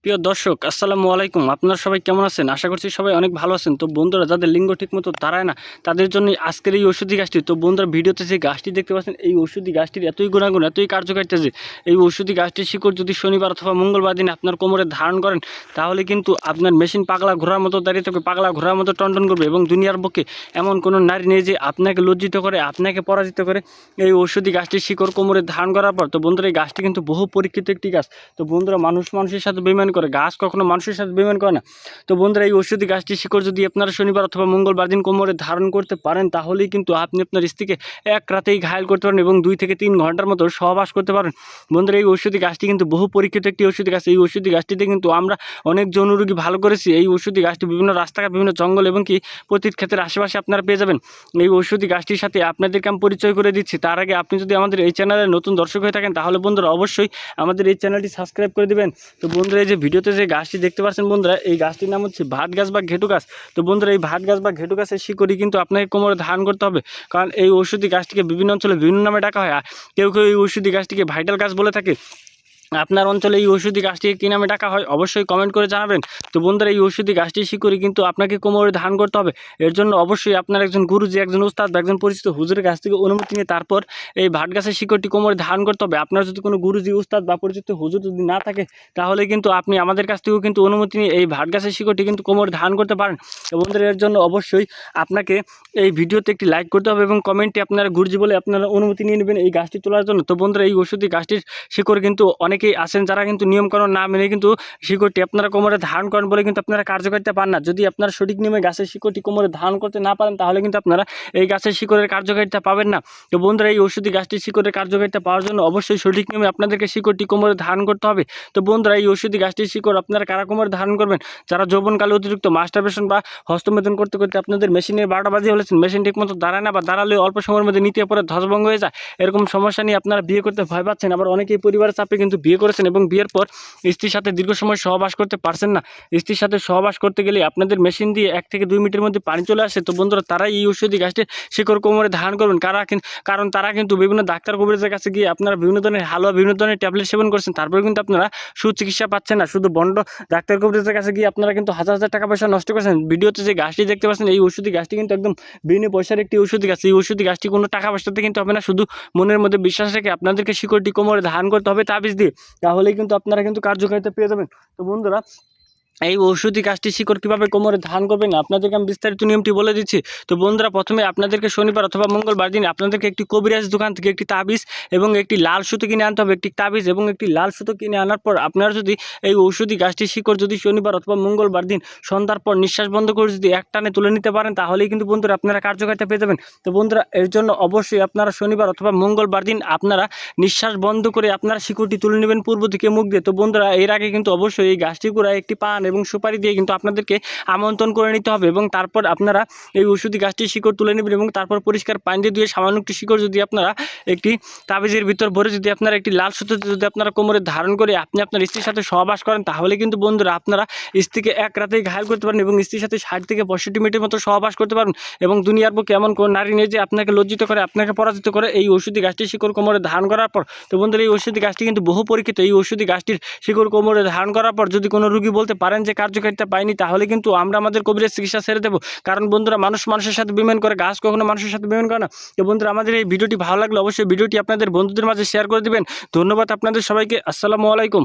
প্রিয় দর্শক আসসালামু আলাইকুম। আপনারা সবাই কেমন আছেন? আশা করছি সবাই অনেক ভালো আছেন। তো বন্ধুরা, যাদের লিঙ্গ ঠিকমতো দাঁড়ায় না তাদের জন্য আজকের এই ওষুধি গাছটি। তো বন্ধুরা, ভিডিওতে যে গাছটি দেখতে পাচ্ছেন, এই ওষুধি গাছটির এতই গুণাগুণ, এতই কার্যকারিতা যে এই ওষুধি গাছটির শিকড় যদি শনিবার অথবা মঙ্গলবার দিন আপনার কোমরে ধারণ করেন, তাহলে কিন্তু আপনার মেশিন পাগলা ঘোড়ার মতো দাঁড়িয়ে থাকবে, পাগলা ঘোড়ার মতো টনটন করবে। এবং দুনিয়ার বুকে এমন কোনো নারী নেই যে আপনাকে লজ্জিত করে, আপনাকে পরাজিত করে এই ওষুধি গাছটির শিকড় কোমরে ধারণ করার পর। তো বন্ধুরা, এই গাছটি কিন্তু বহু পরীক্ষিত একটি গাছ। তো বন্ধুরা, মানুষের সাথে বেইমানি করে, গাছ কখনো মানুষের সাথে বেইমানি করে না। তো বন্ধুরা, এই ওষুধি গাছটির শিকড় যদি আপনারা শনিবার অথবা মঙ্গলবার দিন কোমরে ধারণ করতে পারেন, তাহলেই কিন্তু আপনি আপনার স্ত্রীকে এক রাতেই ঘায়েল করতে পারেন এবং 2 থেকে 3 ঘন্টার মতো সহবাস করতে পারেন। বন্ধুরা, এই ওষুধি গাছটি কিন্তু বহু পরীক্ষিত একটি ওষুধি গাছ। এই ওষুধি গাছটিতে কিন্তু আমরা অনেক যৌন রোগী ভালো করেছি। এই ওষুধি গাছটি বিভিন্ন রাস্তাঘাট, বিভিন্ন জঙ্গল এবং কি পতিত ক্ষেতের আশেপাশে আপনারা পেয়ে যাবেন। এই ওষুধি গাছটির সাথে আপনাদেরকে আমি পরিচয় করে দিচ্ছি। তার আগে আপনি যদি আমাদের এই চ্যানেলে নতুন দর্শক হয়ে থাকেন, তাহলে বন্ধুরা অবশ্যই আমাদের এই চ্যানেলটি সাবস্ক্রাইব করে দেবেন। তো বন্ধুরা, এই যে ভিডিওতে যে গাছটি দেখতে পাচ্ছেন বন্ধুরা, এই গাছটির নাম হচ্ছে ভাত গাছ বা ঘেটু গাছ। তো বন্ধুরা, এই ভাত গাছ বা ঘেটু গাছের শিকড়ি কিন্তু আপনাকে কোমরে ধারণ করতে হবে, কারণ এই ওষুধি গাছটিকে বিভিন্ন অঞ্চলে বিভিন্ন নামে ডাকা হয়। কেউ কেউ এই ওষুধি গাছটিকে ভাইটাল গাছ বলে থাকে। আপনার অঞ্চলে এই ওষুধি গাছটিকে কী নামে ডাকা হয় অবশ্যই কমেন্ট করে জানাবেন। তো বন্ধুরা, এই ওষুধি গাছটির শিকড়ি কিন্তু আপনাকে কোমরে ধারণ করতে হবে। এর জন্য অবশ্যই আপনার একজন গুরুজি, একজন উস্তাদ বা একজন পরিচিত হুজুরের কাছ থেকে অনুমতি নিয়ে তারপর এই ভাট গাছের শিকড়টি কোমরে ধারণ করতে হবে। আপনার যদি কোনো গুরুজি, উস্তাদ বা পরিচিত হুজুর যদি না থাকে, তাহলে কিন্তু আপনি আমাদের কাছ থেকেও কিন্তু অনুমতি নিয়ে এই ভাট গাছের শিকড়টি কিন্তু কোমরে ধারণ করতে পারেন। তো বন্ধুরা, এর জন্য অবশ্যই আপনাকে এই ভিডিওতে একটি লাইক করতে হবে এবং কমেন্টে আপনারা গুরুজি বলে আপনারা অনুমতি নিয়ে নেবেন এই গাছটি তোলার জন্য। তো বন্ধুরা, এই ওষুধি গাছটির শিকড় কিন্তু অনেকেই আছেন যারা কিন্তু নিয়মকানুন না মেনে কিন্তু শিকড়টি আপনারা কোমরে ধারণ করেন বলে কিন্তু আপনারা কার্যকারিতা পান না। যদি আপনারা সঠিক নিয়মে গাছের শিকড়টি কোমরে ধারণ করতে না পারেন, তাহলে কিন্তু আপনারা এই গাছের শিকড়ের কার্যকারিতা পাবেন না। তো বন্ধুরা, এই ওষুধি গাছটির শিকড়ের কার্যকারিতা পাওয়ার জন্য অবশ্যই সঠিক নিয়মে আপনাদেরকে শিকড়টি কোমরে ধারণ করতে হবে। তো বন্ধুরা, এই ওষুধি গাছটির শিকড় আপনারা কারা কোমরে ধারণ করবেন? যারা যৌবনকালে অতিরিক্ত মাস্টারবেশন বা হস্তমেদন করতে করতে আপনাদের মেশিনের 12টা বাজিয়ে ফেলেছেন, মেশিন ঠিকমতো দাঁড়ায় না বা দাঁড়ালে অল্প সময়ের মধ্যে নিতে পরে ধ্বজভঙ্গ হয়ে যায়, এরকম সমস্যা নিয়ে আপনারা বিয়ে করতে ভয় পাচ্ছেন। আবার অনেকেই পরিবারের চাপে কিন্তু বিয়ে করেছেন এবং বিয়ের পর স্ত্রীর সাথে দীর্ঘ সময় সহবাস করতে পারছেন না। স্ত্রীর সাথে সহবাস করতে গেলে আপনাদের মেশিন দিয়ে 1 থেকে 2 মিনিটের মধ্যে পানি চলে আসে। তো বন্ধুরা, তারাই এই ওষুধি গাছটির শিকড় কোমরে ধারণ করবেন। কারণ তারা কিন্তু বিভিন্ন ডাক্তার কবিরাজের কাছে গিয়ে আপনারা বিভিন্ন ধরনের হালুয়া, বিভিন্ন ধরনের ট্যাবলেট সেবন করছেন, তারপরে কিন্তু আপনারা সুচিকিৎসা পাচ্ছেন না। শুধু বন্ড ডাক্তার কবিরাজের কাছে গিয়ে আপনারা কিন্তু হাজার হাজার টাকা পয়সা নষ্ট করেছেন। ভিডিওতে যে গাছটি দেখতে পাচ্ছেন, এই ওষুধি গাছটি কিন্তু একদম বিনা পয়সার একটি ওষুধি গাছ। এই ওষুধি গাছটি কোনো টাকা পয়সাতে কিন্তু হবে না, শুধু মনের মধ্যে বিশ্বাস রেখে আপনাদেরকে শিকড়টি কোমরে ধারণ করতে হবে তাবিজ দিয়ে, তাহলেই কিন্তু আপনারা কিন্তু কার্যকারিতা পেয়ে যাবেন। তো বন্ধুরা, এই ওষুধি গাছটি শিকড় কীভাবে কোমরে ধারণ করবেন আপনাদেরকে আমি বিস্তারিত নিয়মটি বলে দিচ্ছি। তো বন্ধুরা, প্রথমে আপনাদেরকে শনিবার অথবা মঙ্গলবার দিন আপনাদেরকে একটি কবিরাজ দোকান থেকে একটি তাবিজ এবং একটি লাল সুতো কিনে আনতে হবে। একটি তাবিজ এবং একটি লাল সুতো কিনে আনার পর আপনারা যদি এই ওষুধি গাছটির শিকড় যদি শনিবার অথবা মঙ্গলবার দিন সন্ধ্যার পর নিঃশ্বাস বন্ধ করে যদি এক টানে তুলে নিতে পারেন, তাহলেই কিন্তু বন্ধুরা আপনারা কার্যকারিতা পেয়ে যাবেন। তো বন্ধুরা, এর জন্য অবশ্যই আপনারা শনিবার অথবা মঙ্গলবার দিন আপনারা নিঃশ্বাস বন্ধ করে আপনারা শিকড়টি তুলে নেবেন পূর্ব দিকে মুখ দিয়ে। তো বন্ধুরা, এর আগে কিন্তু অবশ্যই এই গাছটি গোড়ায় একটি পান এবং সুপারি দিয়ে কিন্তু আপনাদেরকে আমন্ত্রণ করে নিতে হবে এবং তারপর আপনারা এই ওষুধি গাছটির শিকড় তুলে নেবেন এবং তারপর পরিষ্কার পানি দিয়ে ধুয়ে সামান্য একটি শিকড় যদি আপনারা একটি তাবিজের ভিতর ভরে যদি আপনারা একটি লাল সুতোতে যদি আপনারা কোমরে ধারণ করে আপনি আপনার স্ত্রীর সাথে সহবাস করেন, তাহলে কিন্তু বন্ধুরা আপনারা স্ত্রীকে এক রাতেই ঘায়েল করতে পারেন এবং স্ত্রীর সাথে 60 থেকে 65 মিনিটের মতো সহবাস করতে পারেন। এবং দুনিয়ার বুকে এমন কোন নারী নেই যে আপনাকে লজ্জিত করে, আপনাকে পরাজিত করে এই ওষুধি গাছটির শিকড় কোমরে ধারণ করার পর। তো বন্ধুরা, এই ওষুধি গাছটি কিন্তু বহু পরীক্ষিত। এই ওষুধি গাছটির শিকড় কোমরে ধারণ করার পর যদি কোনো রোগী বলতে পারেন যে কার্যকারিতা পায়নি, তাহলে কিন্তু আমরা আমাদের কবিরের চিকিৎসা ছেড়ে দেবো। কারণ বন্ধুরা, মানুষের সাথে বেইমানি করে, গাছ কখনো মানুষের সাথে বেইমানি করে না। তো বন্ধুরা, আমাদের এই ভিডিওটি ভালো লাগলে অবশ্যই ভিডিওটি আপনাদের বন্ধুদের মাঝে শেয়ার করে দিবেন। ধন্যবাদ আপনাদের সবাইকে। আসসালামু আলাইকুম।